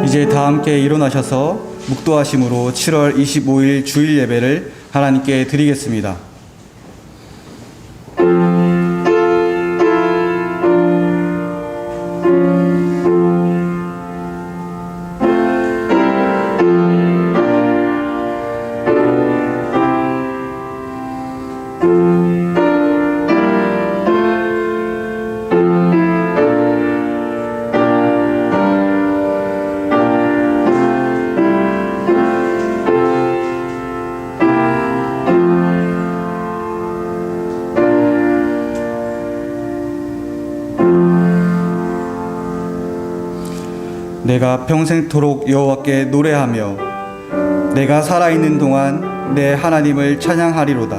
이제 다 함께 일어나셔서 묵도하심으로 7월 25일 주일 예배를 하나님께 드리겠습니다. 내가 평생토록 여호와께 노래하며 내가 살아있는 동안 내 하나님을 찬양하리로다.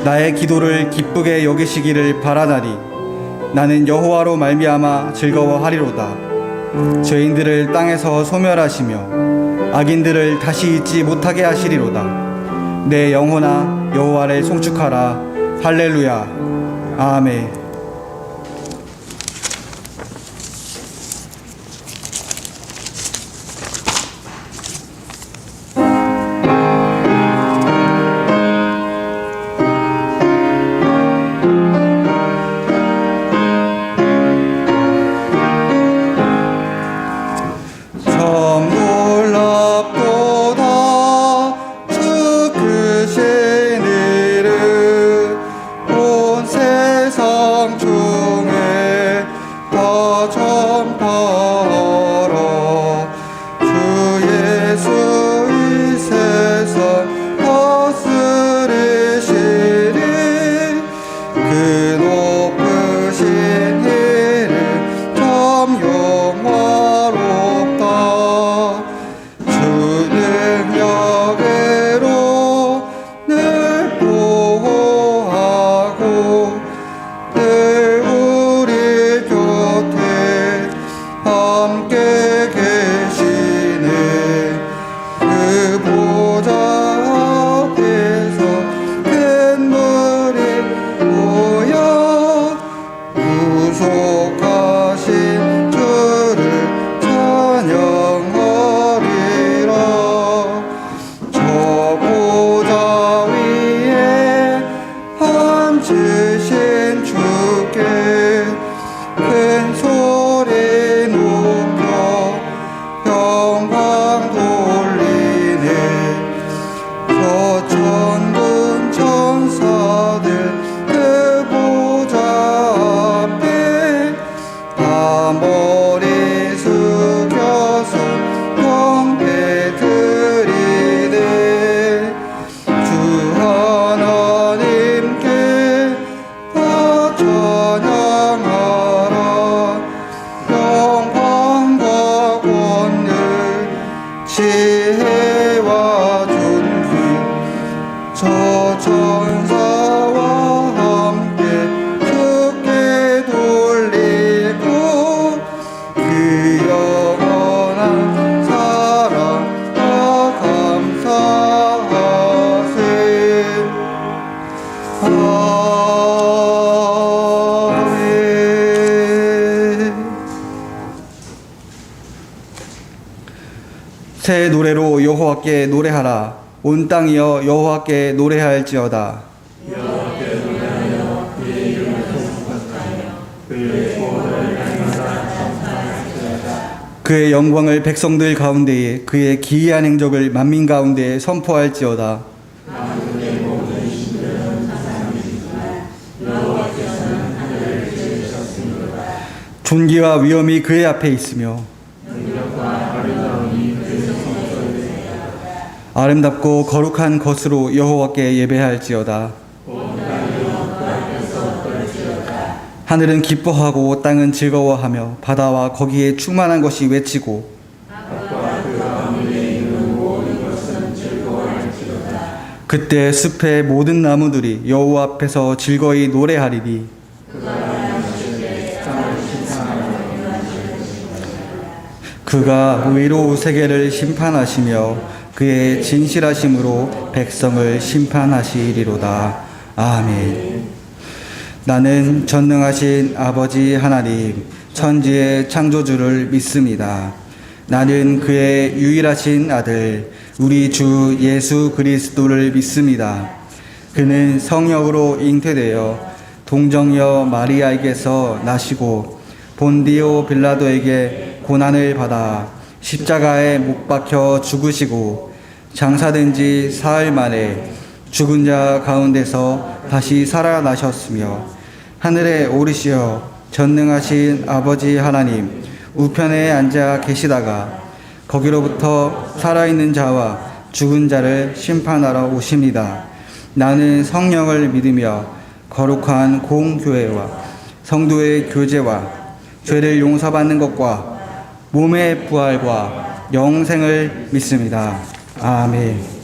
나의 기도를 기쁘게 여기시기를 바라나니 나는 여호와로 말미암아 즐거워하리로다. 죄인들을 땅에서 소멸하시며 악인들을 다시 잊지 못하게 하시리로다. 내 영혼아 여호와를 송축하라. 할렐루야. 아멘. 새 노래로 여호와께 노래하라. 온 땅이여 여호와께 노래할지어다. 여호와께 노래하여 그의 이름을 송축하여 그의 구원을 날마다 찬송할지어다. 그의 영광을 백성들 가운데에 그의 기이한 행적을 만민 가운데에 선포할지어다. 만국의 모든 신들은 사상이지만 여호와께서는 하늘을 지으셨습니다. 존귀와 위엄이 그의 앞에 있으며 능력과 아름다움이 그 성소에 아름답고 거룩한 것으로 여호와께 예배할지어다. 하늘은 기뻐하고 땅은 즐거워하며 바다와 거기에 충만한 것이 외치고 그때 숲의 모든 나무들이 여호와 앞에서 즐거이 노래하리니 그가 의로 세계를 심판하시며 그의 진실하심으로 백성을 심판하시리로다. 아멘. 나는 전능하신 아버지 하나님 천지의 창조주를 믿습니다. 나는 그의 유일하신 아들 우리 주 예수 그리스도를 믿습니다. 그는 성령으로 잉태되어 동정녀 마리아에게서 나시고 본디오 빌라도에게 고난을 받아 십자가에 못 박혀 죽으시고 장사된 지 사흘 만에 죽은 자 가운데서 다시 살아나셨으며 하늘에 오르시어 전능하신 아버지 하나님 우편에 앉아 계시다가 거기로부터 살아있는 자와 죽은 자를 심판하러 오십니다. 나는 성령을 믿으며 거룩한 공교회와 성도의 교제와 죄를 용서받는 것과 몸의 부활과 영생을 믿습니다. 아멘.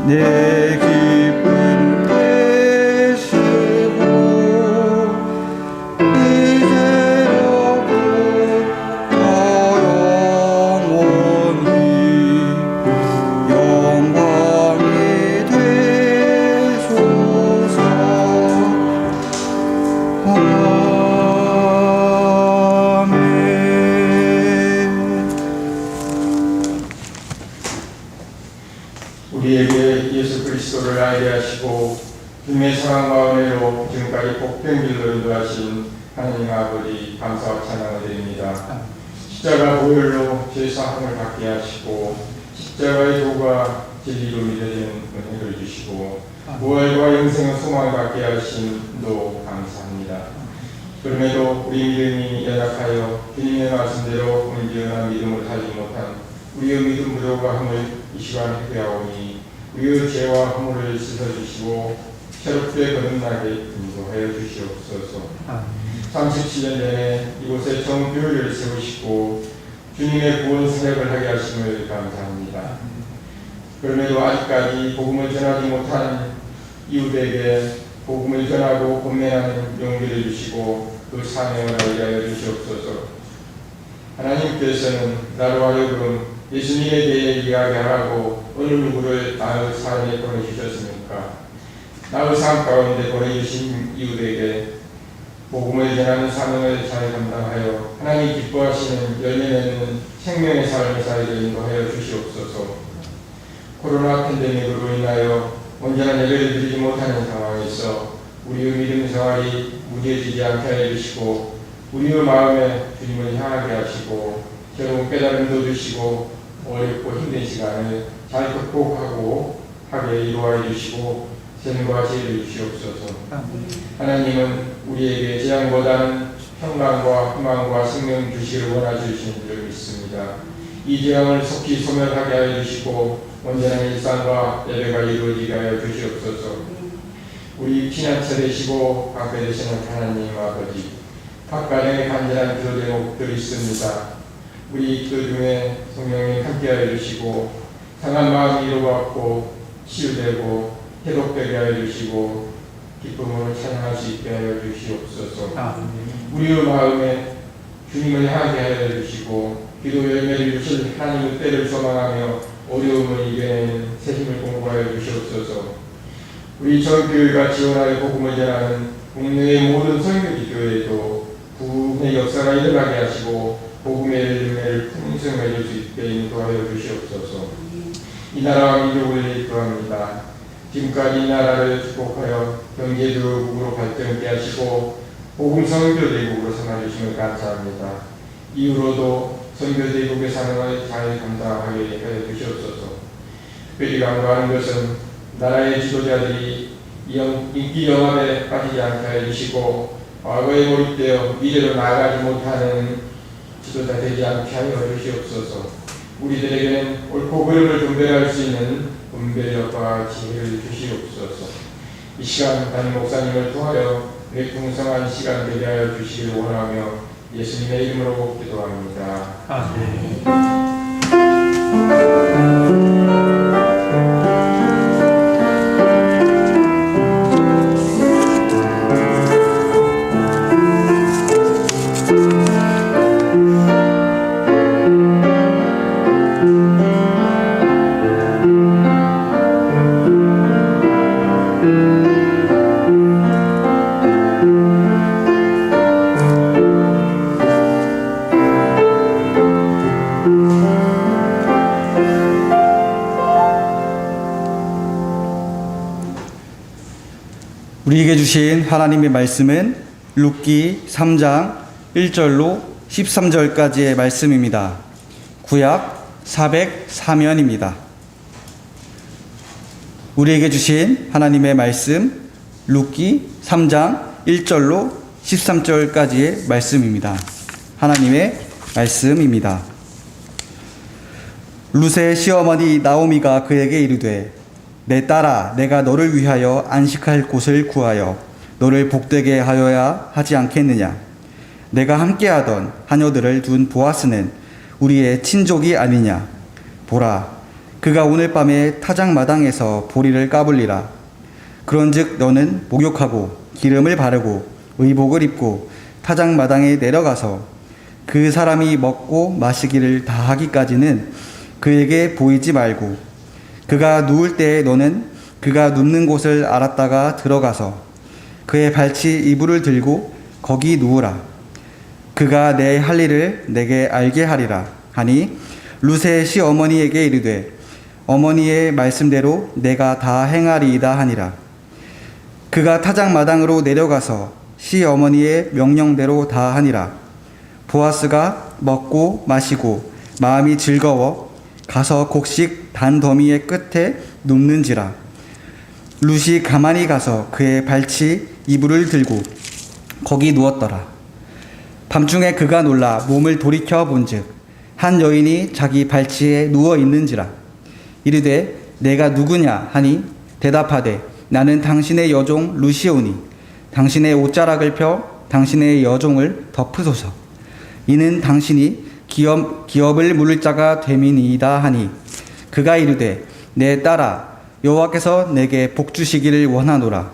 내 기쁨 되시고 이제로부터 영원히 영광이 되소서. 우리에게 예수 그리스도를 알게 하시고 주님의 사랑과 은혜로 지금까지 복된 길로 인도하신 하나님 아버지 감사와 찬양을 드립니다. 십자가 보혈로 죄사함을 받게 하시고 십자가의 도가 진리로 믿어지는 은혜를 주시고 부활과 영생의 소망을 받게 하심도 감사합니다. 그럼에도 우리 믿음이 연약하여 주님의 말씀대로 온전한 믿음을 가지 못한 우리의 믿음 부족함을 이 시간에 회개하오니 우리의 죄와 허물을 씻어주시고 새롭게 거듭나게 인도하여 주시옵소서. 37년 전에 이곳에 정교회를 세우시고 주님의 구원 사역을 하게 하심을 감사합니다. 그럼에도 아직까지 복음을 전하지 못한 이웃에게 복음을 전하고 권면하는 용기를 주시고 그 사명을 알게 하여 주시옵소서. 하나님께서는 나로 하여금 예수님에 대해 이야기하라고 어느 누구를 나의 삶에 보내주셨습니까? 나의 삶 가운데 보내주신 이웃에게 복음을 전하는 사명을 잘 감당하여 하나님 기뻐하시는 열매 맺는 생명의 삶을 살게 인도하여 주시옵소서. 코로나 팬데믹으로 인하여 온전한 예배를 드리지 못하는 상황에서 우리의 믿음 생활이 무뎌지지 않게 해주시고 우리의 마음에 주님을 향하게 하시고 새로운 깨달음도 주시고 어렵고 힘든 시간을 잘 극복하고 이루어 주시고 샘과 지혜를 주시옵소서. 하나님은 우리에게 재앙보다는 평강과 희망과 생명 주시기를 원하시는 줄 믿습니다. 이 재앙을 속히 소멸하게 하여 주시고 온전한 일상과 예배가 이루어지게 하여 주시옵소서. 우리 피난처 되시고 방패 되시는 하나님 아버지, 각 가정에 간절한 기도 제목들이 있습니다. 우리 그 중에 성령님 함께하여 주시고 상한 마음이 이루어받고 치유되고 회복되게 하여 주시고 기쁨으로 찬양할 수 있게 하여 주시옵소서. 우리의 마음에 주님을 향하게 하여 주시고 기도 열매를 주실 하나님의 때를 소망하며 어려움을 이겨내는 새 힘을 공부하여 주시옵소서. 우리 전교회가 지원하여 복음을 전하는 국내의 모든 선교지 교회도 부흥의 역사가 일어나게 하시고 복음의 열매를 풍성해 줄 수 있게 인도하여 주시옵소서. 이 나라와 민족을 기도합니다. 지금까지 이 나라를 축복하여 경제도국으로 발전케 하시고 복음 선교대국으로 삼아주심을 감사합니다. 이후로도 선교대국의 사명을 잘 감당하게 하여 주시옵소서. 특별히 간구하는 것은 나라의 지도자들이 인기 영합에 빠지지 않게 하여 주시고 과거에 몰입되어 미래로 나아가지 못하는 지도자 되지 않게 하여 주시옵소서. 우리들에게는 옳고 그름을 분별할 수 있는 분별력과 지혜를 주시옵소서. 이 시간 담임 목사님을 통하여 풍성한 시간 되게 하여 주시길 원하며 예수님의 이름으로 기도합니다. 아멘. 우리에게 주신 하나님의 말씀은 룻기 3장 1절로 13절까지의 말씀입니다. 구약 404면입니다. 우리에게 주신 하나님의 말씀 룻기 3장 1절로 13절까지의 말씀입니다. 하나님의 말씀입니다. 룻의 시어머니 나오미가 그에게 이르되 내 딸아, 내가 너를 위하여 안식할 곳을 구하여 너를 복되게 하여야 하지 않겠느냐? 내가 함께하던 하녀들을 둔 보아스는 우리의 친족이 아니냐? 보라, 그가 오늘 밤에 타작마당에서 보리를 까불리라. 그런즉 너는 목욕하고 기름을 바르고 의복을 입고 타작마당에 내려가서 그 사람이 먹고 마시기를 다 하기까지는 그에게 보이지 말고 그가 누울 때에 너는 그가 눕는 곳을 알았다가 들어가서 그의 발치 이불을 들고 거기 누우라. 그가 내 할 일을 내게 알게 하리라 하니 룻의 시어머니에게 이르되 어머니의 말씀대로 내가 다 행하리이다 하니라. 그가 타작마당으로 내려가서 시어머니의 명령대로 다 하니라. 보아스가 먹고 마시고 마음이 즐거워 가서 곡식 단더미의 끝에 눕는지라. 룻이 가만히 가서 그의 발치 이불을 들고 거기 누웠더라. 밤중에 그가 놀라 몸을 돌이켜 본즉 한 여인이 자기 발치에 누워 있는지라. 이르되 내가 누구냐 하니 대답하되 나는 당신의 여종 룻이오니 당신의 옷자락을 펴 당신의 여종을 덮으소서. 이는 당신이 기업을 물을 자가 됨이니이다 하니 그가 이르되 내 딸아, 여호와께서 내게 복 주시기를 원하노라.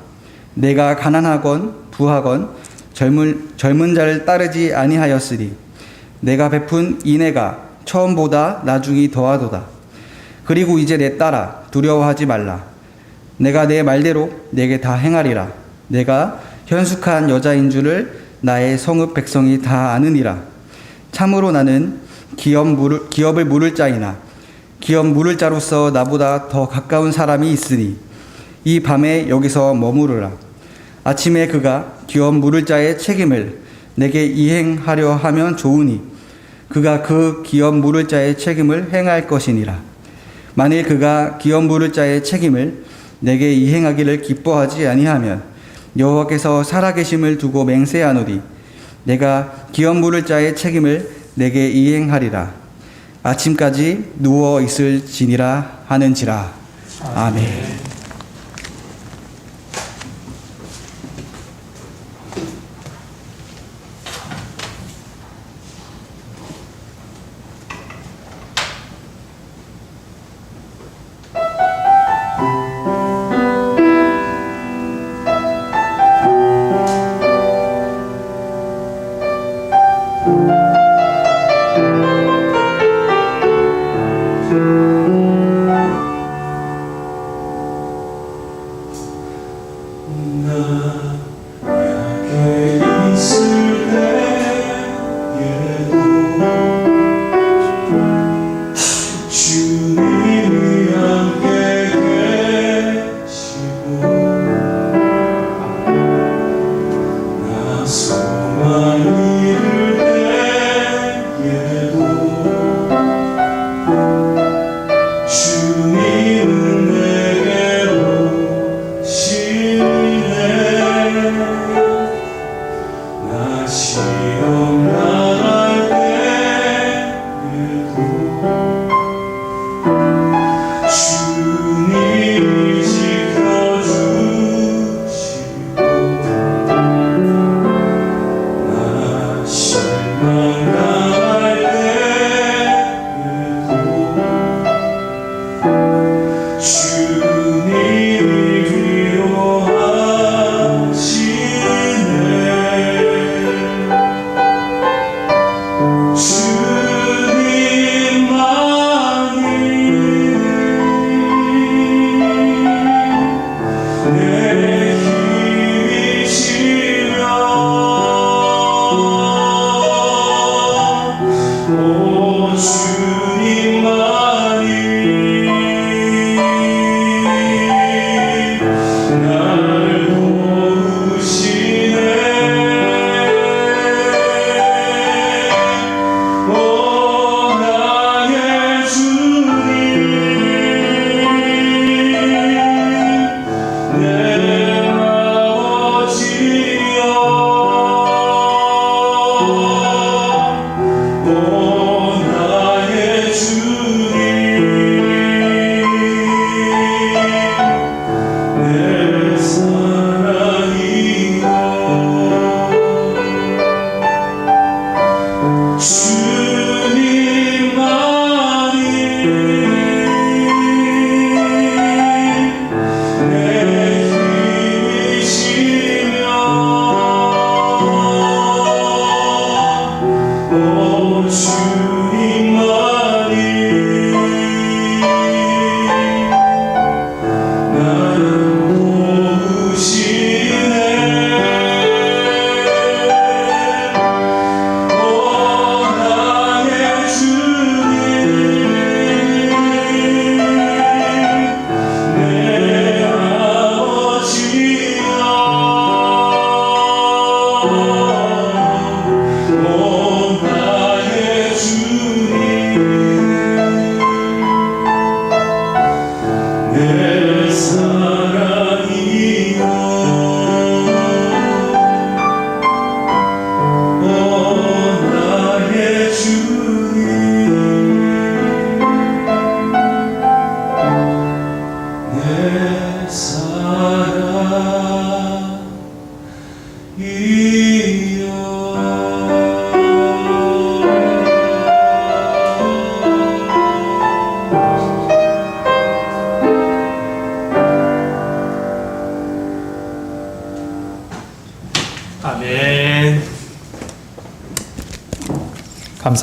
내가 가난하건 부하건 젊은 자를 따르지 아니하였으니 내가 베푼 인애가 처음보다 나중이 더하도다. 그리고 이제 내 딸아, 두려워하지 말라. 내가 내 말대로 내게 다 행하리라. 내가 현숙한 여자인 줄을 나의 성읍 백성이 다 아느니라. 참으로 나는 기업을 물을 자이나 기업 물을 자로서 나보다 더 가까운 사람이 있으니 이 밤에 여기서 머무르라. 아침에 그가 기업 물을 자의 책임을 내게 이행하려 하면 좋으니 그가 그 기업 물을 자의 책임을 행할 것이니라. 만일 그가 기업 물을 자의 책임을 내게 이행하기를 기뻐하지 아니하면 여호와께서 살아계심을 두고 맹세하노니 내가 기업 물을 자의 책임을 내게 이행하리라. 아침까지 누워 있을지니라 하는지라. 아멘.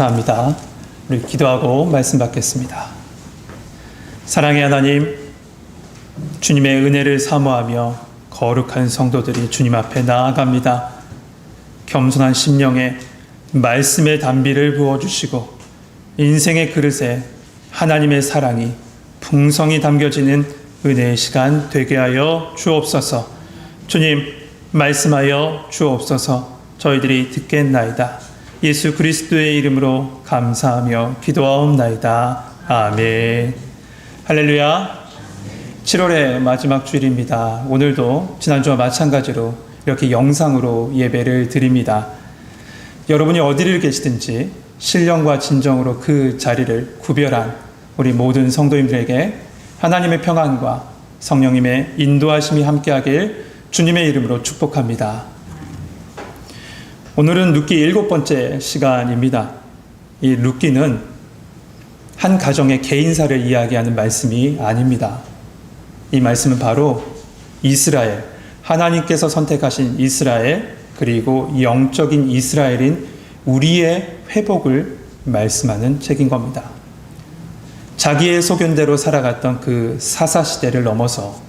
감사합니다. 우리 기도하고 말씀 받겠습니다. 사랑의 하나님, 주님의 은혜를 사모하며 거룩한 성도들이 주님 앞에 나아갑니다. 겸손한 심령에 말씀의 단비를 부어주시고 인생의 그릇에 하나님의 사랑이 풍성히 담겨지는 은혜의 시간 되게 하여 주옵소서. 주님, 말씀하여 주옵소서. 저희들이 듣겠나이다. 예수 그리스도의 이름으로 감사하며 기도하옵나이다. 아멘. 할렐루야. 7월의 마지막 주일입니다. 오늘도 지난주와 마찬가지로 이렇게 영상으로 예배를 드립니다. 여러분이 어디를 계시든지 신령과 진정으로 그 자리를 구별한 우리 모든 성도님들에게 하나님의 평안과 성령님의 인도하심이 함께하길 주님의 이름으로 축복합니다. 오늘은 룻기 7번째 시간입니다. 이 룻기는 한 가정의 개인사를 이야기하는 말씀이 아닙니다. 이 말씀은 바로 이스라엘, 하나님께서 선택하신 이스라엘, 그리고 영적인 이스라엘인 우리의 회복을 말씀하는 책인 겁니다. 자기의 소견대로 살아갔던 그 사사시대를 넘어서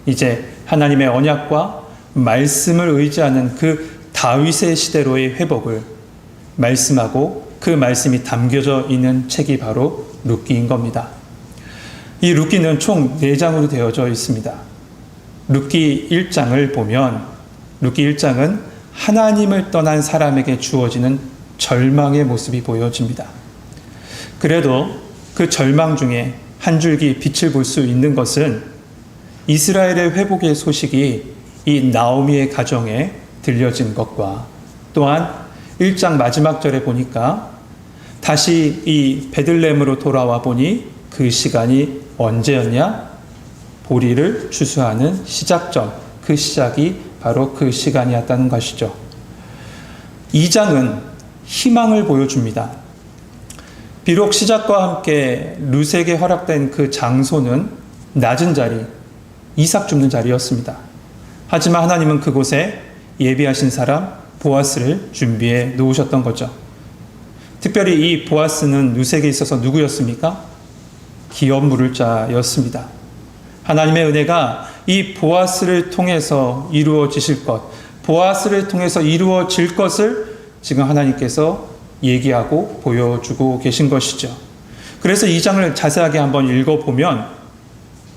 이제 하나님의 언약과 말씀을 의지하는 그 다윗의 시대로의 회복을 말씀하고 그 말씀이 담겨져 있는 책이 바로 룻기인 겁니다. 이 룻기는 총 4장으로 되어져 있습니다. 룻기 1장을 보면 룻기 1장은 하나님을 떠난 사람에게 주어지는 절망의 모습이 보여집니다. 그래도 그 절망 중에 한 줄기 빛을 볼 수 있는 것은 이스라엘의 회복의 소식이 이 나오미의 가정에 들려진 것과 또한 1장 마지막 절에 보니까 다시 이 베들레헴으로 돌아와 보니 그 시간이 언제였냐? 보리를 추수하는 시작점, 그 시작이 바로 그 시간이었다는 것이죠. 2장은 희망을 보여줍니다. 비록 시작과 함께 룻에게 허락된 그 장소는 낮은 자리, 이삭 줍는 자리였습니다. 하지만 하나님은 그곳에 예비하신 사람 보아스를 준비해 놓으셨던 거죠. 특별히 이 보아스는 룻에게 있어서 누구였습니까? 기업 물을 자였습니다. 하나님의 은혜가 이 보아스를 통해서 이루어지실 것, 보아스를 통해서 이루어질 것을 지금 하나님께서 얘기하고 보여주고 계신 것이죠. 그래서 이 장을 자세하게 한번 읽어보면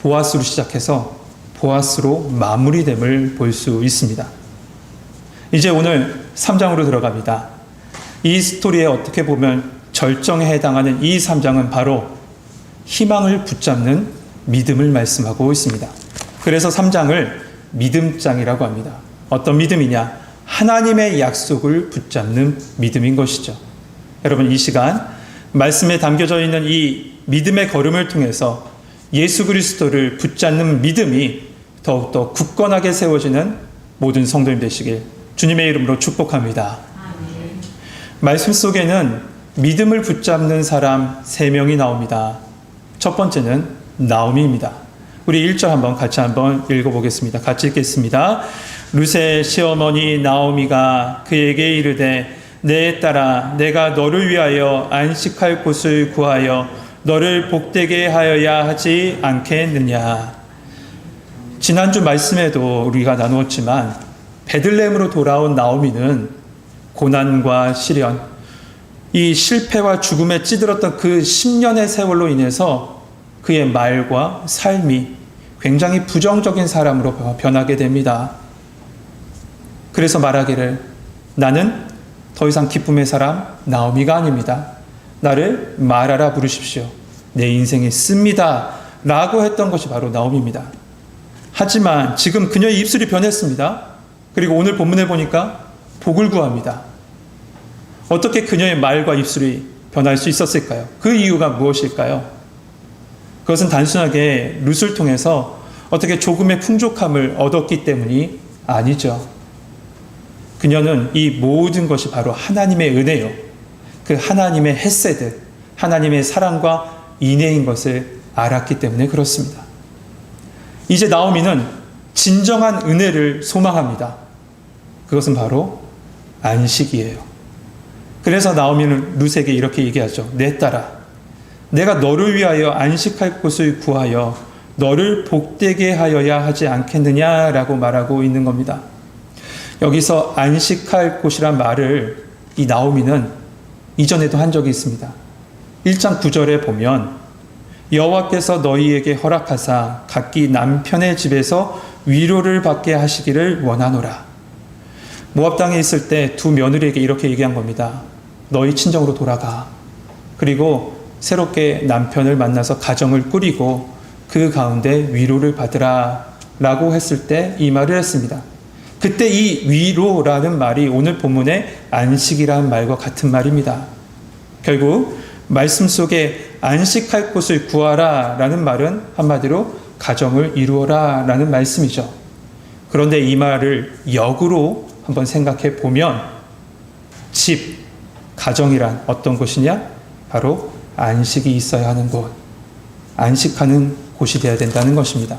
보아스로 시작해서 보아스로 마무리됨을 볼 수 있습니다. 이제 오늘 3장으로 들어갑니다. 이 스토리에 어떻게 보면 절정에 해당하는 이 3장은 바로 희망을 붙잡는 믿음을 말씀하고 있습니다. 그래서 3장을 믿음장이라고 합니다. 어떤 믿음이냐? 하나님의 약속을 붙잡는 믿음인 것이죠. 여러분, 이 시간 말씀에 담겨져 있는 이 믿음의 걸음을 통해서 예수 그리스도를 붙잡는 믿음이 더욱더 굳건하게 세워지는 모든 성도님 되시길 주님의 이름으로 축복합니다. 아멘. 말씀 속에는 믿음을 붙잡는 사람 3명이 나옵니다. 첫 번째는 나오미입니다. 우리 1절 같이 한번 읽어보겠습니다. 같이 읽겠습니다. 룻의 시어머니 나오미가 그에게 이르되 내 딸아 내가 너를 위하여 안식할 곳을 구하여 너를 복되게 하여야 하지 않겠느냐. 지난주 말씀에도 우리가 나누었지만 베들레헴으로 돌아온 나오미는 고난과 시련, 이 실패와 죽음에 찌들었던 그 10년의 세월로 인해서 그의 말과 삶이 굉장히 부정적인 사람으로 변하게 됩니다. 그래서 말하기를 나는 더 이상 기쁨의 사람 나오미가 아닙니다. 나를 마라라 부르십시오. 내 인생이 씁니다. 라고 했던 것이 바로 나오미입니다. 하지만 지금 그녀의 입술이 변했습니다. 그리고 오늘 본문에 보니까 복을 구합니다. 어떻게 그녀의 말과 입술이 변할 수 있었을까요? 그 이유가 무엇일까요? 그것은 단순하게 룻을 통해서 어떻게 조금의 풍족함을 얻었기 때문이 아니죠. 그녀는 이 모든 것이 바로 하나님의 은혜요. 그 하나님의 헤세드, 하나님의 사랑과 인애인 것을 알았기 때문에 그렇습니다. 이제 나오미는 진정한 은혜를 소망합니다. 그것은 바로 안식이에요. 그래서 나오미는 룻에게 이렇게 얘기하죠. 내 딸아, 내가 너를 위하여 안식할 곳을 구하여 너를 복되게 하여야 하지 않겠느냐라고 말하고 있는 겁니다. 여기서 안식할 곳이란 말을 이 나오미는 이전에도 한 적이 있습니다. 1장 9절에 보면 여호와께서 너희에게 허락하사 각기 남편의 집에서 위로를 받게 하시기를 원하노라. 모압 땅에 있을 때 두 며느리에게 이렇게 얘기한 겁니다. 너희 친정으로 돌아가. 그리고 새롭게 남편을 만나서 가정을 꾸리고 그 가운데 위로를 받으라 라고 했을 때 이 말을 했습니다. 그때 이 위로라는 말이 오늘 본문의 안식이라는 말과 같은 말입니다. 결국 말씀 속에 안식할 곳을 구하라 라는 말은 한마디로 가정을 이루어라 라는 말씀이죠. 그런데 이 말을 역으로 한번 생각해 보면 집, 가정이란 어떤 곳이냐? 바로 안식이 있어야 하는 곳, 안식하는 곳이 되어야 된다는 것입니다.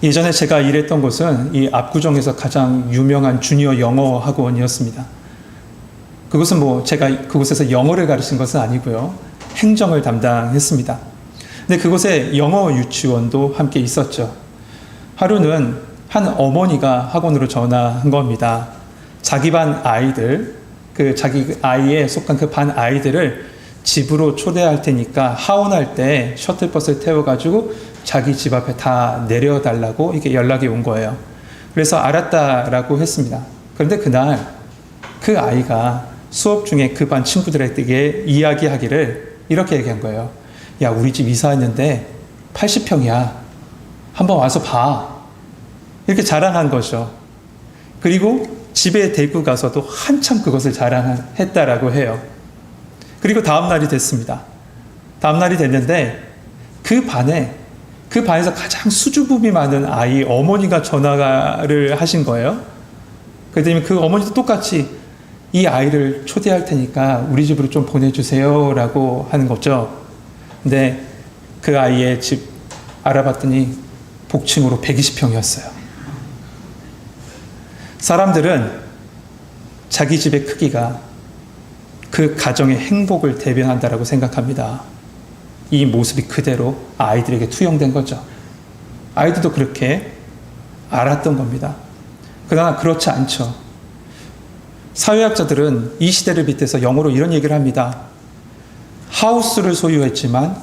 예전에 제가 일했던 곳은 이 압구정에서 가장 유명한 주니어 영어 학원이었습니다. 그것은 제가 그곳에서 영어를 가르친 것은 아니고요. 행정을 담당했습니다. 근데 그곳에 영어 유치원도 함께 있었죠. 하루는 한 어머니가 학원으로 전화한 겁니다. 자기 반 아이들, 자기 아이에 속한 그 반 아이들을 집으로 초대할 테니까 하원할 때 셔틀버스를 태워가지고 자기 집 앞에 다 내려달라고 이렇게 연락이 온 거예요. 그래서 알았다라고 했습니다. 그런데 그날 그 아이가 수업 중에 그 반 친구들에게 이야기하기를 이렇게 얘기한 거예요. 야, 우리 집 이사했는데 80평이야. 한번 와서 봐. 이렇게 자랑한 거죠. 그리고 집에 데리고 가서도 한참 그것을 자랑했다라고 해요. 그리고 다음 날이 됐습니다. 다음 날이 됐는데 그 반에서 가장 수줍음이 많은 아이 어머니가 전화를 하신 거예요. 그랬더니 그 어머니도 똑같이 이 아이를 초대할 테니까 우리 집으로 좀 보내주세요 라고 하는 거죠. 근데 그 아이의 집 알아봤더니 복층으로 120평이었어요. 사람들은 자기 집의 크기가 그 가정의 행복을 대변한다라고 생각합니다. 이 모습이 그대로 아이들에게 투영된 거죠. 아이들도 그렇게 알았던 겁니다. 그러나 그렇지 않죠. 사회학자들은 이 시대를 빗대서 영어로 이런 얘기를 합니다. 하우스를 소유했지만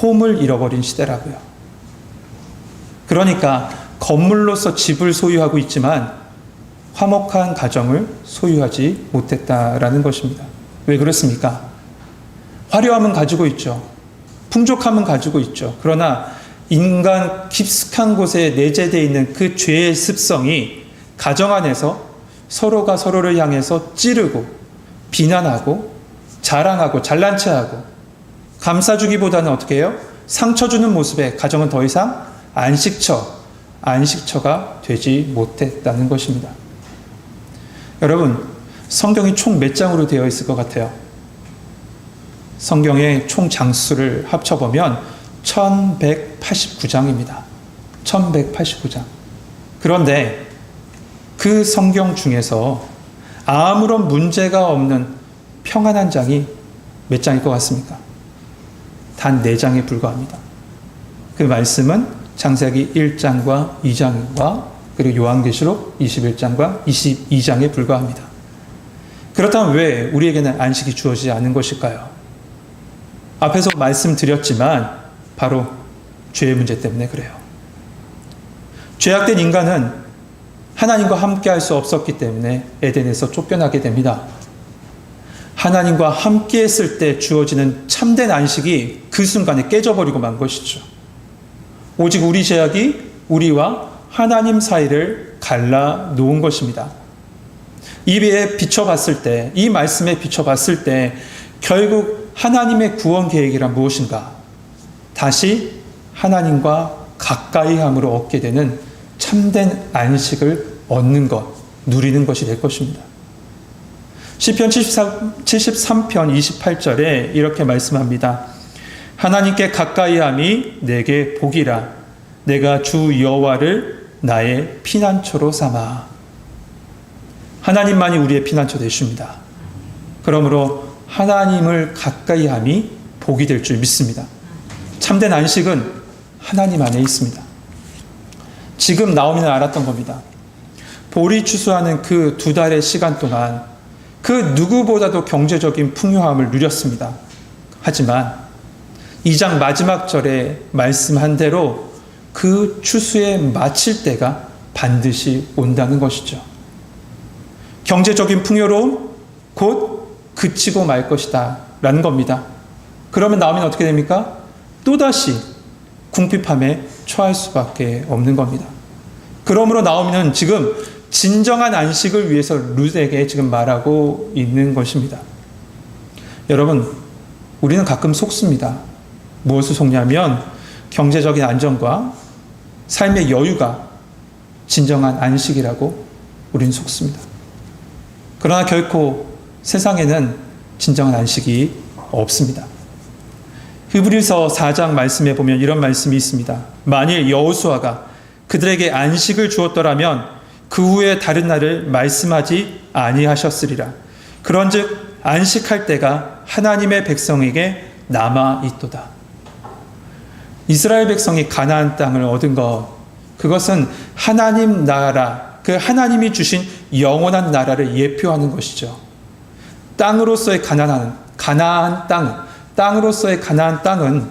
홈을 잃어버린 시대라고요. 그러니까 건물로서 집을 소유하고 있지만 화목한 가정을 소유하지 못했다라는 것입니다. 왜 그렇습니까? 화려함은 가지고 있죠. 풍족함은 가지고 있죠. 그러나 인간 깊숙한 곳에 내재되어 있는 그 죄의 습성이 가정 안에서 서로가 서로를 향해서 찌르고 비난하고 자랑하고 잘난 체하고 감싸주기보다는 어떻게 해요? 상처 주는 모습에 가정은 더 이상 안식처가 되지 못했다는 것입니다. 여러분, 성경이 총 몇 장으로 되어 있을 것 같아요? 성경의 총 장수를 합쳐보면 1189장입니다. 1189장. 그런데 그 성경 중에서 아무런 문제가 없는 평안한 장이 몇 장일 것 같습니까? 단 4장에 불과합니다. 그 말씀은 창세기 1장과 2장과 그리고 요한계시록 21장과 22장에 불과합니다. 그렇다면 왜 우리에게는 안식이 주어지지 않은 것일까요? 앞에서 말씀드렸지만 바로 죄의 문제 때문에 그래요. 죄악된 인간은 하나님과 함께할 수 없었기 때문에 에덴에서 쫓겨나게 됩니다. 하나님과 함께했을 때 주어지는 참된 안식이 그 순간에 깨져버리고 만 것이죠. 오직 우리 죄악이 우리와 하나님 사이를 갈라 놓은 것입니다. 이에 비춰봤을 때, 이 말씀에 비춰봤을 때 결국 하나님의 구원 계획이란 무엇인가? 다시 하나님과 가까이 함으로 얻게 되는 참된 안식을 얻는 것, 누리는 것이 될 것입니다. 시편 73편 28절에 이렇게 말씀합니다. 하나님께 가까이 함이 내게 복이라. 내가 주 여호와를 나의 피난처로 삼아. 하나님만이 우리의 피난처 되십니다. 그러므로 하나님을 가까이 함이 복이 될 줄 믿습니다. 참된 안식은 하나님 안에 있습니다. 지금 나오미는 알았던 겁니다. 보리 추수하는 그 2달의 시간 동안 그 누구보다도 경제적인 풍요함을 누렸습니다. 하지만 2장 마지막 절에 말씀한 대로 그 추수에 마칠 때가 반드시 온다는 것이죠. 경제적인 풍요로움 곧 그치고 말 것이다 라는 겁니다. 그러면 나오면 어떻게 됩니까? 또다시 궁핍함에 처할 수밖에 없는 겁니다. 그러므로 나오미는 지금 진정한 안식을 위해서 룻에게 지금 말하고 있는 것입니다. 여러분, 우리는 가끔 속습니다. 무엇을 속냐면 경제적인 안정과 삶의 여유가 진정한 안식이라고 우리는 속습니다. 그러나 결코 세상에는 진정한 안식이 없습니다. 히브리서 4장 말씀에 보면 이런 말씀이 있습니다. 만일 여호수아가 그들에게 안식을 주었더라면 그 후에 다른 날을 말씀하지 아니하셨으리라. 그런즉 안식할 때가 하나님의 백성에게 남아 있도다. 이스라엘 백성이 가나안 땅을 얻은 것, 그것은 하나님 나라, 그 하나님이 주신 영원한 나라를 예표하는 것이죠. 땅으로서의 가나안 땅은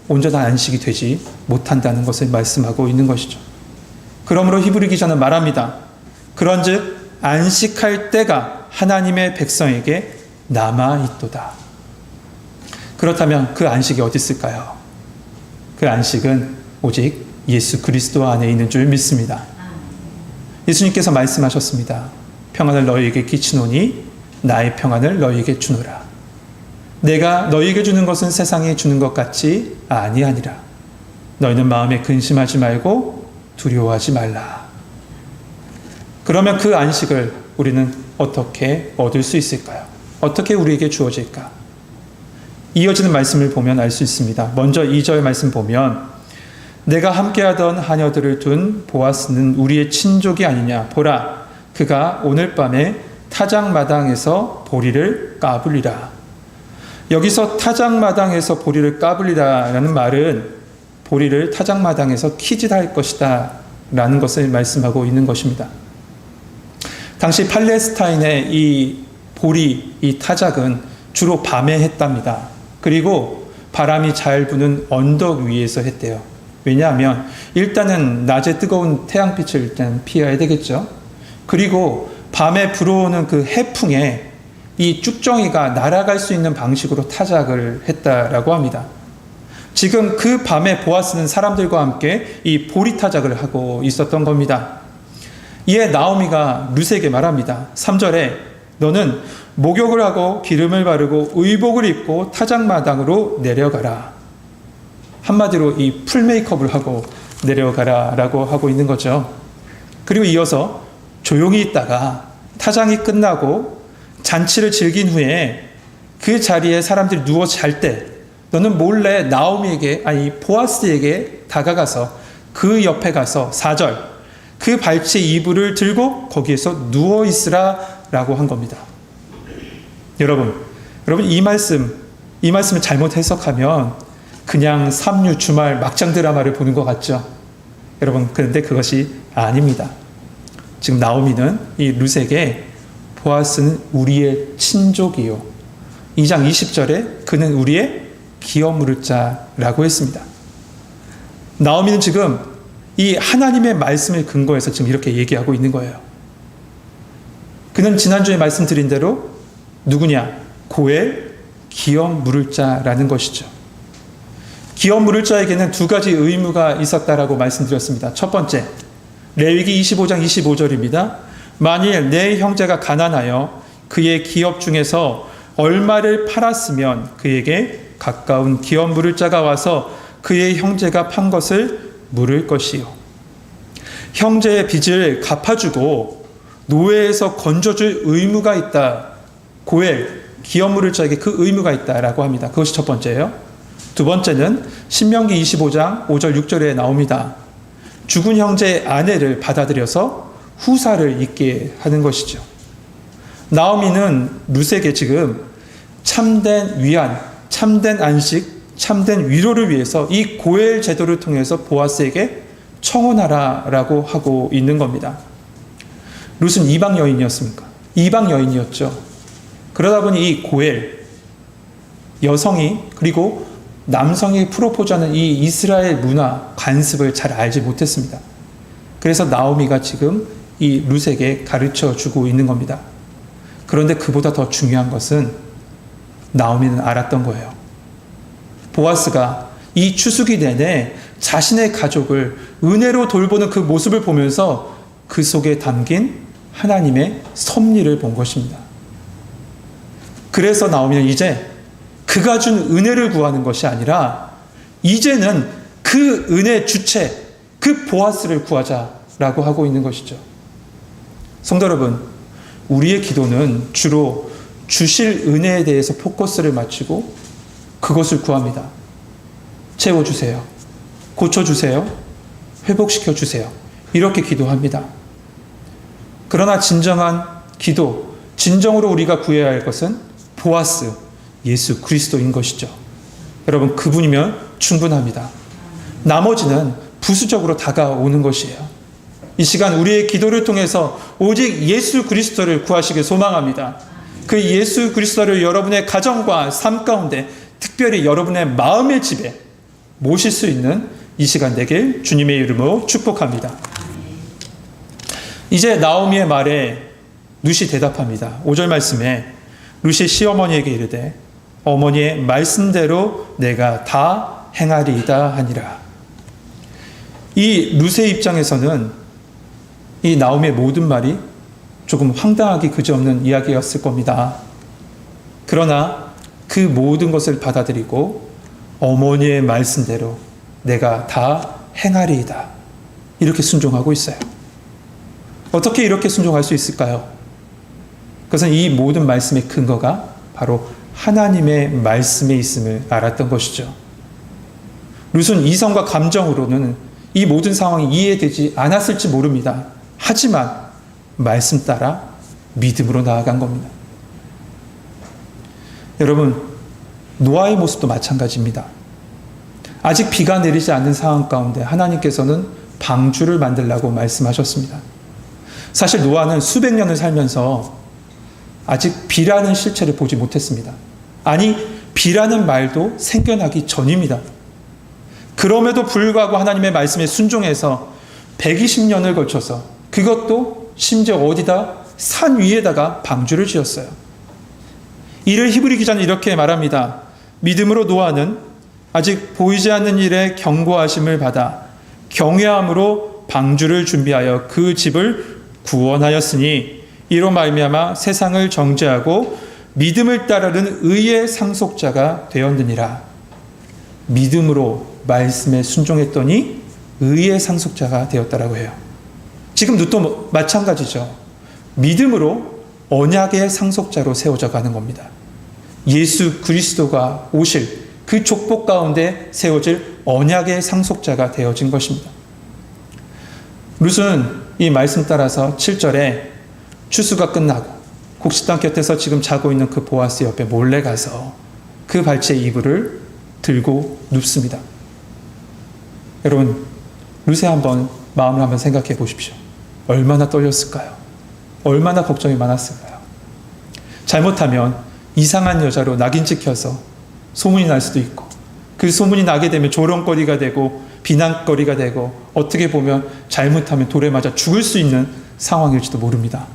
온전한 안식이 되지 못한다는 것을 말씀하고 있는 것이죠. 그러므로 히브리 기자는 말합니다. 그런즉 안식할 때가 하나님의 백성에게 남아 있도다. 그렇다면 그 안식이 어디 있을까요? 그 안식은 오직 예수 그리스도 안에 있는 줄 믿습니다. 예수님께서 말씀하셨습니다. 평안을 너희에게 끼치노니 나의 평안을 너희에게 주노라. 내가 너희에게 주는 것은 세상이 주는 것 같지 아니하니라. 너희는 마음에 근심하지 말고 두려워하지 말라. 그러면 그 안식을 우리는 어떻게 얻을 수 있을까요? 어떻게 우리에게 주어질까? 이어지는 말씀을 보면 알 수 있습니다. 먼저 2절 말씀 보면 내가 함께하던 하녀들을 둔 보아스는 우리의 친족이 아니냐. 보라, 그가 오늘 밤에 타작마당에서 보리를 까불리라. 여기서 타작마당에서 보리를 까불리라라는 말은 보리를 타작마당에서 키질할 것이다 라는 것을 말씀하고 있는 것입니다. 당시 팔레스타인의 이 보리, 이 타작은 주로 밤에 했답니다. 그리고 바람이 잘 부는 언덕 위에서 했대요. 왜냐하면 일단은 낮에 뜨거운 태양빛을 일단 피해야 되겠죠. 그리고 밤에 불어오는 그 해풍에 이 쭉정이가 날아갈 수 있는 방식으로 타작을 했다라고 합니다. 지금 그 밤에 보아스는 사람들과 함께 이 보리 타작을 하고 있었던 겁니다. 이에 나오미가 룻에게 말합니다. 3절에 너는 목욕을 하고 기름을 바르고 의복을 입고 타작마당으로 내려가라. 한마디로 이 풀 메이크업을 하고 내려가라 라고 하고 있는 거죠. 그리고 이어서 조용히 있다가 타장이 끝나고 잔치를 즐긴 후에 그 자리에 사람들이 누워 잘 때 너는 몰래 보아스에게 다가가서 그 옆에 가서 4절 그 발치 이불을 들고 거기에서 누워 있으라 라고 한 겁니다. 여러분 이 말씀을 잘못 해석하면 그냥 삼류 주말 막장 드라마를 보는 것 같죠. 여러분 그런데 그것이 아닙니다. 지금 나오미는 이 룻에게 보아스는 우리의 친족이요. 2장 20절에 그는 우리의 기업 물을 자라고 했습니다. 나오미는 지금 이 하나님의 말씀을 근거해서 지금 이렇게 얘기하고 있는 거예요. 그는 지난주에 말씀드린 대로 누구냐? 고엘 기업 물을 자라는 것이죠. 기업 물을 자에게는 두 가지 의무가 있었다라고 말씀드렸습니다. 첫 번째, 레위기 25장 25절입니다. 만일 내 형제가 가난하여 그의 기업 중에서 얼마를 팔았으면 그에게 가까운 기업 물을 자가 와서 그의 형제가 판 것을 물을 것이요. 형제의 빚을 갚아주고 노예에서 건져줄 의무가 있다. 고엘, 기업 물을 자에게 그 의무가 있다라고 합니다. 그것이 첫 번째예요. 두 번째는 신명기 25장 5절 6절에 나옵니다. 죽은 형제의 아내를 받아들여서 후사를 있게 하는 것이죠. 나오미는 룻에게 지금 참된 위안, 참된 안식, 참된 위로를 위해서 이 고엘 제도를 통해서 보아스에게 청혼하라라고 하고 있는 겁니다. 룻은 이방 여인이었습니까? 이방 여인이었죠. 그러다 보니 이 고엘, 여성이 그리고 남성이 프로포즈하는 이 이스라엘 문화, 관습을 잘 알지 못했습니다. 그래서 나오미가 지금 이 룻에게 가르쳐 주고 있는 겁니다. 그런데 그보다 더 중요한 것은 나오미는 알았던 거예요. 보아스가 이 추수기 내내 자신의 가족을 은혜로 돌보는 그 모습을 보면서 그 속에 담긴 하나님의 섭리를 본 것입니다. 그래서 나오미는 이제 그가 준 은혜를 구하는 것이 아니라 이제는 그 은혜 주체, 그 보아스를 구하자라고 하고 있는 것이죠. 성도 여러분, 우리의 기도는 주로 주실 은혜에 대해서 포커스를 맞추고 그것을 구합니다. 채워주세요. 고쳐주세요. 회복시켜주세요. 이렇게 기도합니다. 그러나 진정한 기도, 진정으로 우리가 구해야 할 것은 보아스, 예수 그리스도인 것이죠. 여러분, 그분이면 충분합니다. 나머지는 부수적으로 다가오는 것이에요. 이 시간 우리의 기도를 통해서 오직 예수 그리스도를 구하시길 소망합니다. 그 예수 그리스도를 여러분의 가정과 삶 가운데, 특별히 여러분의 마음의 집에 모실 수 있는 이 시간 되길 주님의 이름으로 축복합니다. 이제 나오미의 말에 룻이 대답합니다. 5절 말씀에 룻이 시어머니에게 이르되 어머니의 말씀대로 내가 다 행하리이다 하니라. 이 룻의 입장에서는 이 나오미의 모든 말이 조금 황당하기 그지없는 이야기였을 겁니다. 그러나 그 모든 것을 받아들이고 어머니의 말씀대로 내가 다 행하리이다, 이렇게 순종하고 있어요. 어떻게 이렇게 순종할 수 있을까요? 그것은 이 모든 말씀의 근거가 바로 하나님의 말씀에 있음을 알았던 것이죠. 룻은 이성과 감정으로는 이 모든 상황이 이해되지 않았을지 모릅니다. 하지만 말씀 따라 믿음으로 나아간 겁니다. 여러분, 노아의 모습도 마찬가지입니다. 아직 비가 내리지 않는 상황 가운데 하나님께서는 방주를 만들라고 말씀하셨습니다. 사실 노아는 수백 년을 살면서 아직 비라는 실체를 보지 못했습니다. 아니, 비라는 말도 생겨나기 전입니다. 그럼에도 불구하고 하나님의 말씀에 순종해서 120년을 걸쳐서, 그것도 심지어 어디다, 산 위에다가 방주를 지었어요. 이를 히브리 기자는 이렇게 말합니다. 믿음으로 노아는 아직 보이지 않는 일에 경고하심을 받아 경외함으로 방주를 준비하여 그 집을 구원하였으니 이로 말미암아 세상을 정죄하고 믿음을 따르는 의의 상속자가 되었느니라. 믿음으로 말씀에 순종했더니 의의 상속자가 되었다라고 해요. 지금 룻도 마찬가지죠. 믿음으로 언약의 상속자로 세워져 가는 겁니다. 예수 그리스도가 오실 그 족복 가운데 세워질 언약의 상속자가 되어진 것입니다. 룻은 이 말씀 따라서 7절에 추수가 끝나고 곡식당 곁에서 지금 자고 있는 그 보아스 옆에 몰래 가서 그 발치의 이불을 들고 눕습니다. 여러분, 룻의 한번 마음을 한번 생각해 보십시오. 얼마나 떨렸을까요? 얼마나 걱정이 많았을까요? 잘못하면 이상한 여자로 낙인 찍혀서 소문이 날 수도 있고, 그 소문이 나게 되면 조롱거리가 되고 비난거리가 되고, 어떻게 보면 잘못하면 돌에 맞아 죽을 수 있는 상황일지도 모릅니다.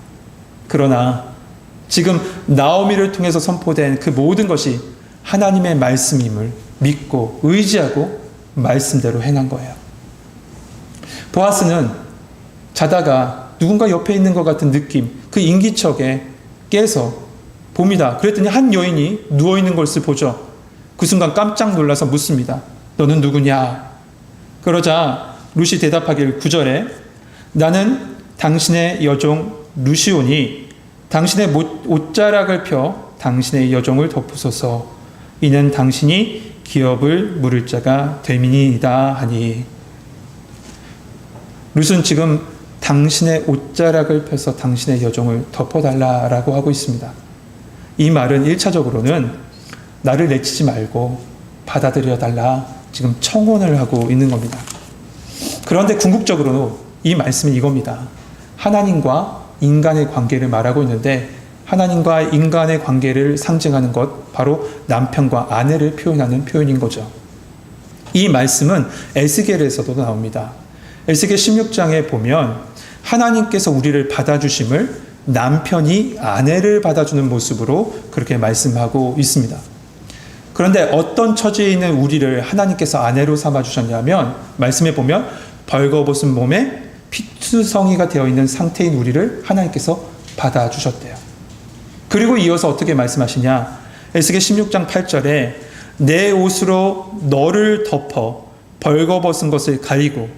그러나 지금 나오미를 통해서 선포된 그 모든 것이 하나님의 말씀임을 믿고 의지하고 말씀대로 행한 거예요. 보아스는 자다가 누군가 옆에 있는 것 같은 느낌, 그 인기척에 깨서 봅니다. 그랬더니 한 여인이 누워있는 것을 보죠. 그 순간 깜짝 놀라서 묻습니다. 너는 누구냐? 그러자 룻이 대답하길 9절에 나는 당신의 여종 룻이오니 당신의 옷자락을 펴 당신의 여종을 덮으소서. 이는 당신이 기업을 물을 자가 됨이니이다 하니. 룻은 지금 당신의 옷자락을 펴서 당신의 여종을 덮어달라라고 하고 있습니다. 이 말은 1차적으로는 나를 내치지 말고 받아들여달라, 지금 청혼을 하고 있는 겁니다. 그런데 궁극적으로 이 말씀은 이겁니다. 하나님과 인간의 관계를 말하고 있는데, 하나님과 인간의 관계를 상징하는 것, 바로 남편과 아내를 표현하는 표현인 거죠. 이 말씀은 에스겔에서도 나옵니다. 에스겔 16장에 보면 하나님께서 우리를 받아주심을 남편이 아내를 받아주는 모습으로 그렇게 말씀하고 있습니다. 그런데 어떤 처지에 있는 우리를 하나님께서 아내로 삼아 주셨냐면 말씀에 보면 벌거벗은 몸에 피투성이가 되어 있는 상태인 우리를 하나님께서 받아 주셨대요. 그리고 이어서 어떻게 말씀하시냐? 에스겔 16장 8절에 내 옷으로 너를 덮어 벌거벗은 것을 가리고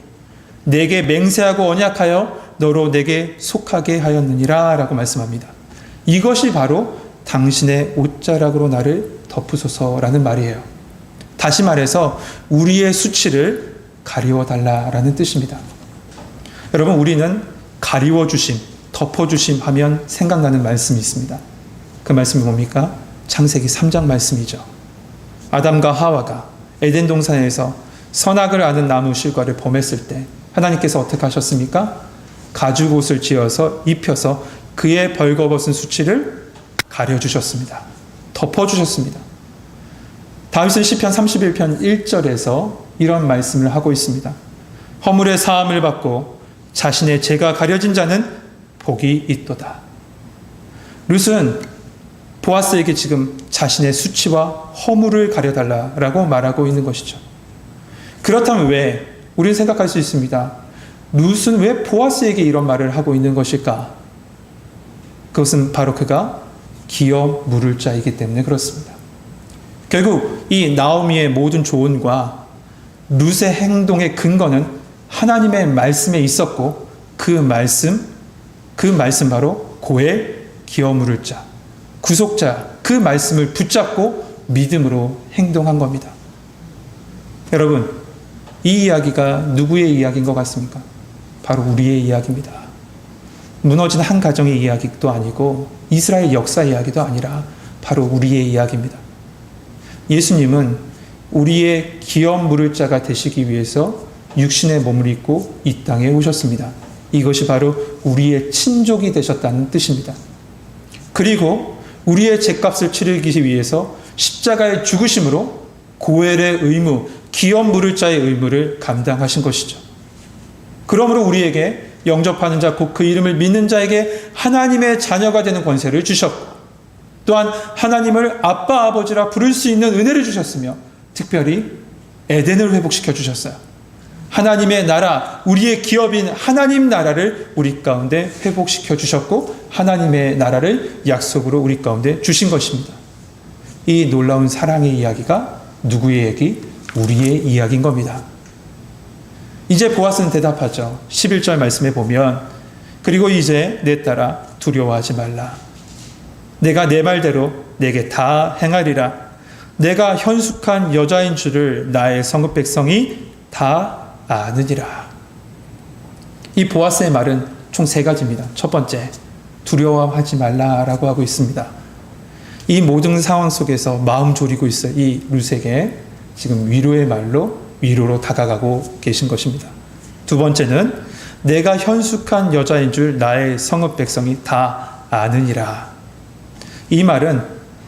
내게 맹세하고 언약하여 너로 내게 속하게 하였느니라 라고 말씀합니다. 이것이 바로 당신의 옷자락으로 나를 덮으소서라는 말이에요. 다시 말해서 우리의 수치를 가리워달라라는 뜻입니다. 여러분, 우리는 가리워주심, 덮어주심 하면 생각나는 말씀이 있습니다. 그 말씀이 뭡니까? 창세기 3장 말씀이죠. 아담과 하와가 에덴 동산에서 선악을 아는 나무 실과를 범했을 때 하나님께서 어떻게 하셨습니까? 가죽옷을 지어서 입혀서 그의 벌거벗은 수치를 가려주셨습니다. 덮어주셨습니다. 다윗은 시편 31편 1절에서 이런 말씀을 하고 있습니다. 허물의 사함을 받고 자신의 죄가 가려진 자는 복이 있도다. 룻은 보아스에게 지금 자신의 수치와 허물을 가려달라라고 말하고 있는 것이죠. 그렇다면 왜 우리는 생각할 수 있습니다. 룻은 왜 보아스에게 이런 말을 하고 있는 것일까? 그것은 바로 그가 기업 물을 자이기 때문에 그렇습니다. 결국 이 나오미의 모든 조언과 룻의 행동의 근거는 하나님의 말씀에 있었고 그 말씀 바로 고엘 기업 물을 자, 구속자, 그 말씀을 붙잡고 믿음으로 행동한 겁니다. 여러분, 이 이야기가 누구의 이야기인 것 같습니까? 바로 우리의 이야기입니다. 무너진 한 가정의 이야기도 아니고 이스라엘 역사 이야기도 아니라 바로 우리의 이야기입니다. 예수님은 우리의 기업 물을 자가 되시기 위해서 육신의 몸을 입고 이 땅에 오셨습니다. 이것이 바로 우리의 친족이 되셨다는 뜻입니다. 그리고 우리의 죄값을 치르기 위해서 십자가의 죽으심으로 고엘의 의무, 기업 물을 자의 의무를 감당하신 것이죠. 그러므로 우리에게 영접하는 자, 곧 그 이름을 믿는 자에게 하나님의 자녀가 되는 권세를 주셨고 또한 하나님을 아빠, 아버지라 부를 수 있는 은혜를 주셨으며 특별히 에덴을 회복시켜 주셨어요. 하나님의 나라, 우리의 기업인 하나님 나라를 우리 가운데 회복시켜 주셨고 하나님의 나라를 약속으로 우리 가운데 주신 것입니다. 이 놀라운 사랑의 이야기가 누구의 얘기? 우리의 이야기인 겁니다. 이제 보아스는 대답하죠. 11절 말씀에 보면 그리고 이제 내 딸아 두려워하지 말라. 내가 내 말대로 내게 다 행하리라. 내가 현숙한 여자인 줄을 나의 성읍 백성이 다 아느니라. 이 보아스의 말은 총 3가지입니다. 첫 번째, 두려워하지 말라라고 하고 있습니다. 이 모든 상황 속에서 마음 졸이고 있어요. 이 룻에게 지금 위로의 말로 위로로 다가가고 계신 것입니다. 두 번째는 내가 현숙한 여자인 줄 나의 성읍 백성이 다 아느니라. 이 말은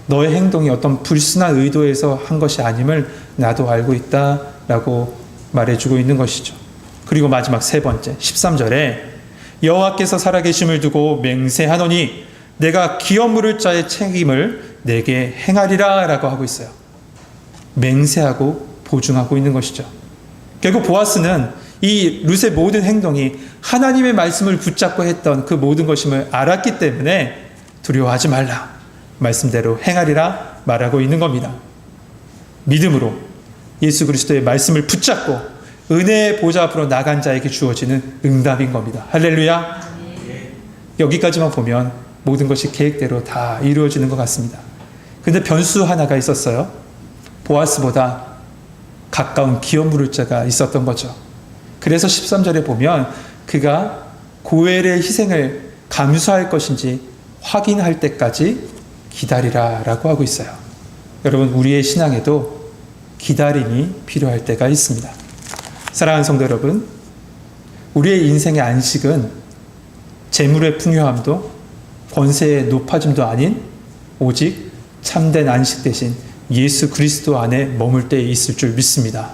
너의 행동이 어떤 불순한 의도에서 한 것이 아님을 나도 알고 있다라고 말해주고 있는 것이죠. 그리고 마지막 3번째 13절에 여호와께서 살아계심을 두고 맹세하노니 내가 기업 물을 자의 책임을 내게 행하리라 라고 하고 있어요. 맹세하고 보증하고 있는 것이죠. 결국 보아스는 이 룻의 모든 행동이 하나님의 말씀을 붙잡고 했던 그 모든 것임을 알았기 때문에 두려워하지 말라, 말씀대로 행하리라 말하고 있는 겁니다. 믿음으로 예수 그리스도의 말씀을 붙잡고 은혜의 보좌 앞으로 나간 자에게 주어지는 응답인 겁니다. 할렐루야. 여기까지만 보면 모든 것이 계획대로 다 이루어지는 것 같습니다. 근데 변수 하나가 있었어요. 보아스보다 가까운 기업 물을 자가 있었던 거죠. 그래서 13절에 보면 그가 고엘의 희생을 감수할 것인지 확인할 때까지 기다리라 라고 하고 있어요. 여러분, 우리의 신앙에도 기다림이 필요할 때가 있습니다. 사랑하는 성도 여러분, 우리의 인생의 안식은 재물의 풍요함도 권세의 높아짐도 아닌 오직 참된 안식 대신 예수 그리스도 안에 머물 때 있을 줄 믿습니다.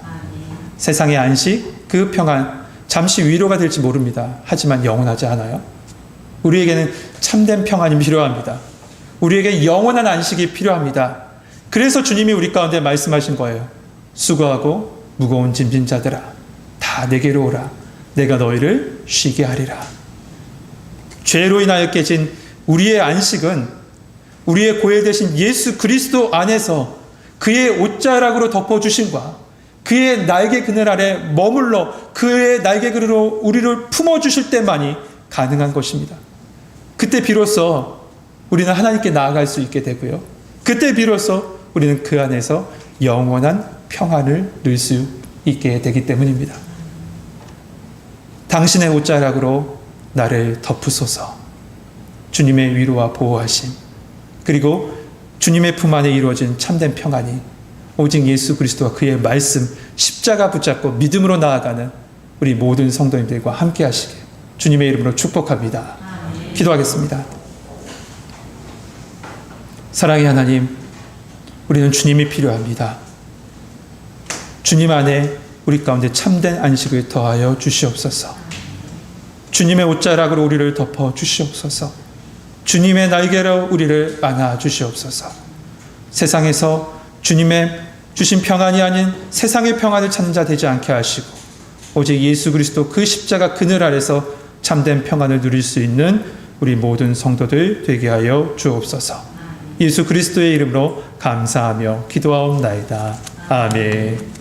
세상의 안식, 그 평안, 잠시 위로가 될지 모릅니다. 하지만 영원하지 않아요. 우리에게는 참된 평안이 필요합니다. 우리에게 영원한 안식이 필요합니다. 그래서 주님이 우리 가운데 말씀하신 거예요. 수고하고 무거운 짐진 자들아, 다 내게로 오라. 내가 너희를 쉬게 하리라. 죄로 인하여 깨진 우리의 안식은 우리의 고해 되신 예수 그리스도 안에서 그의 옷자락으로 덮어주심과 그의 날개 그늘 아래 머물러 그의 날개 그늘로 우리를 품어주실 때만이 가능한 것입니다. 그때 비로소 우리는 하나님께 나아갈 수 있게 되고요. 그때 비로소 우리는 그 안에서 영원한 평안을 누릴 수 있게 되기 때문입니다. 당신의 옷자락으로 나를 덮으소서. 주님의 위로와 보호하심, 그리고 주님의 품 안에 이루어진 참된 평안이 오직 예수 그리스도와 그의 말씀, 십자가 붙잡고 믿음으로 나아가는 우리 모든 성도님들과 함께 하시길 주님의 이름으로 축복합니다. 기도하겠습니다. 사랑의 하나님, 우리는 주님이 필요합니다. 주님 안에 우리 가운데 참된 안식을 더하여 주시옵소서. 주님의 옷자락으로 우리를 덮어 주시옵소서. 주님의 날개로 우리를 안아 주시옵소서. 세상에서 주님의 주신 평안이 아닌 세상의 평안을 찾는 자 되지 않게 하시고 오직 예수 그리스도 그 십자가 그늘 아래서 참된 평안을 누릴 수 있는 우리 모든 성도들 되게 하여 주옵소서. 예수 그리스도의 이름으로 감사하며 기도하옵나이다. 아멘.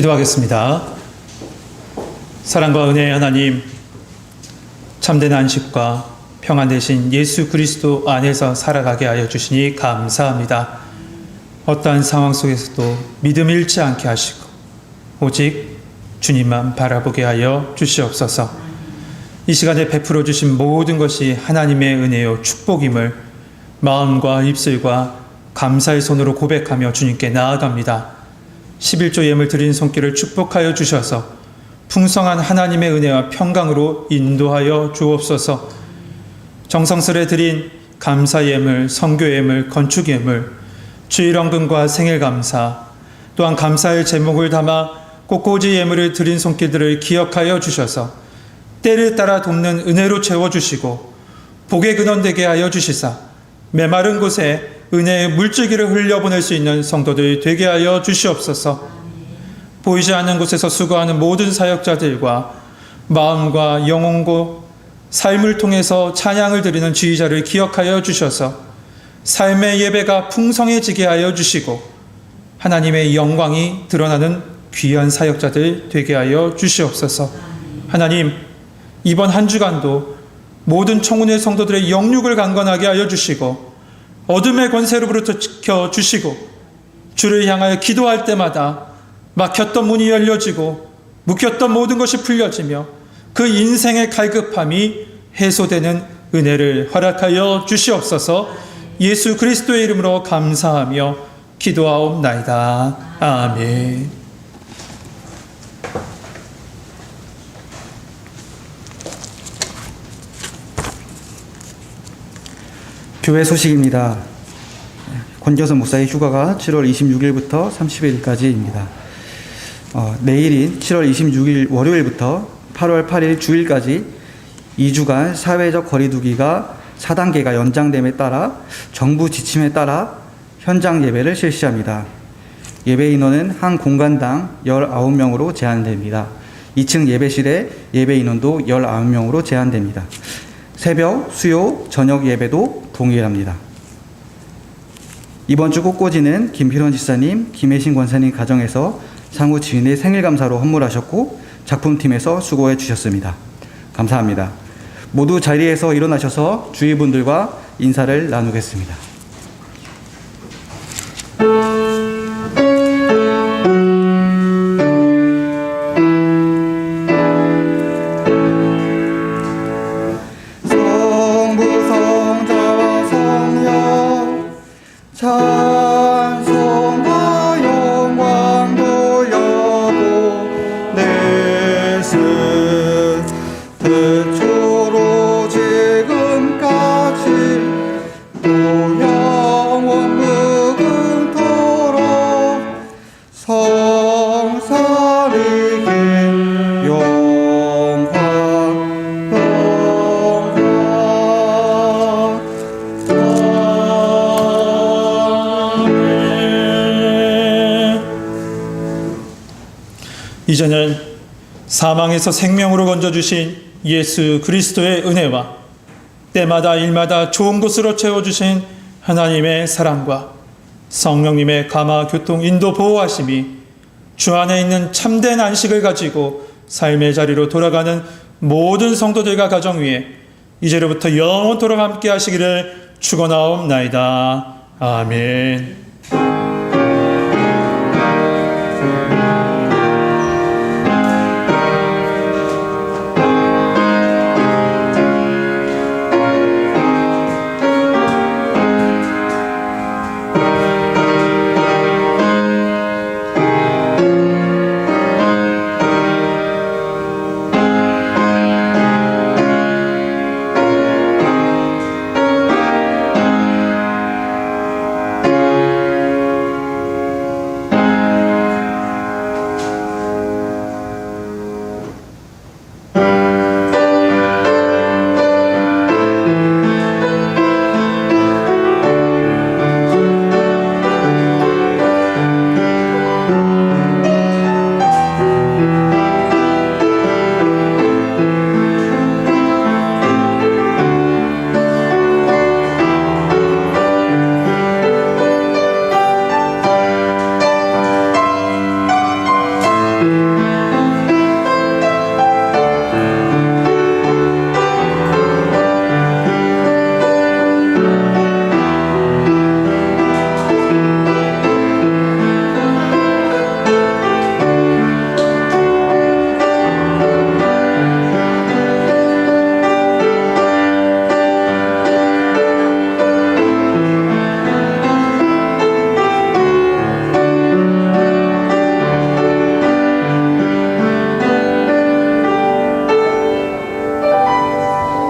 기도하겠습니다. 사랑과 은혜의 하나님, 참된 안식과 평안 되신 예수 그리스도 안에서 살아가게 하여 주시니 감사합니다. 어떠한 상황 속에서도 믿음 잃지 않게 하시고 오직 주님만 바라보게 하여 주시옵소서. 이 시간에 베풀어 주신 모든 것이 하나님의 은혜요 축복임을 마음과 입술과 감사의 손으로 고백하며 주님께 나아갑니다. 11조 예물 드린 손길을 축복하여 주셔서 풍성한 하나님의 은혜와 평강으로 인도하여 주옵소서. 정성스레 드린 감사 예물, 선교 예물, 건축 예물, 주일원금과 생일 감사, 또한 감사의 제목을 담아 꽃꽂이 예물을 드린 손길들을 기억하여 주셔서 때를 따라 돕는 은혜로 채워주시고 복의 근원 되게 하여 주시사 메마른 곳에 은혜의 물줄기를 흘려보낼 수 있는 성도들 되게 하여 주시옵소서. 보이지 않는 곳에서 수고하는 모든 사역자들과 마음과 영혼과 삶을 통해서 찬양을 드리는 지휘자를 기억하여 주셔서 삶의 예배가 풍성해지게 하여 주시고 하나님의 영광이 드러나는 귀한 사역자들 되게 하여 주시옵소서. 하나님, 이번 한 주간도 모든 청운의 성도들의 영육을 강건하게 하여 주시고 어둠의 권세로부터 지켜주시고 주를 향하여 기도할 때마다 막혔던 문이 열려지고 묶였던 모든 것이 풀려지며 그 인생의 갈급함이 해소되는 은혜를 허락하여 주시옵소서. 예수 그리스도의 이름으로 감사하며 기도하옵나이다. 아멘. 교회 소식입니다. 권교선 목사의 휴가가 7월 26일부터 30일까지입니다. 내일인 7월 26일 월요일부터 8월 8일 주일까지 2주간 사회적 거리두기가 4단계가 연장됨에 따라 정부 지침에 따라 현장 예배를 실시합니다. 예배 인원은 한 공간당 19명으로 제한됩니다. 2층 예배실의 예배 인원도 19명으로 제한됩니다. 새벽, 수요, 저녁 예배도 동일합니다. 이번 주 꽃꽂이는 김필원 지사님, 김혜신 권사님 가정에서 상우 지인의 생일감사로 헌물하셨고 작품팀에서 수고해 주셨습니다. 감사합니다. 모두 자리에서 일어나셔서 주위 분들과 인사를 나누겠습니다. 이제는 사망에서 생명으로 건져주신 예수 그리스도의 은혜와 때마다 일마다 좋은 곳으로 채워주신 하나님의 사랑과 성령님의 감화 교통 인도 보호하심이 주 안에 있는 참된 안식을 가지고 삶의 자리로 돌아가는 모든 성도들과 가정 위에 이제로부터 영원토록 함께 하시기를 축원하옵나이다. 아멘.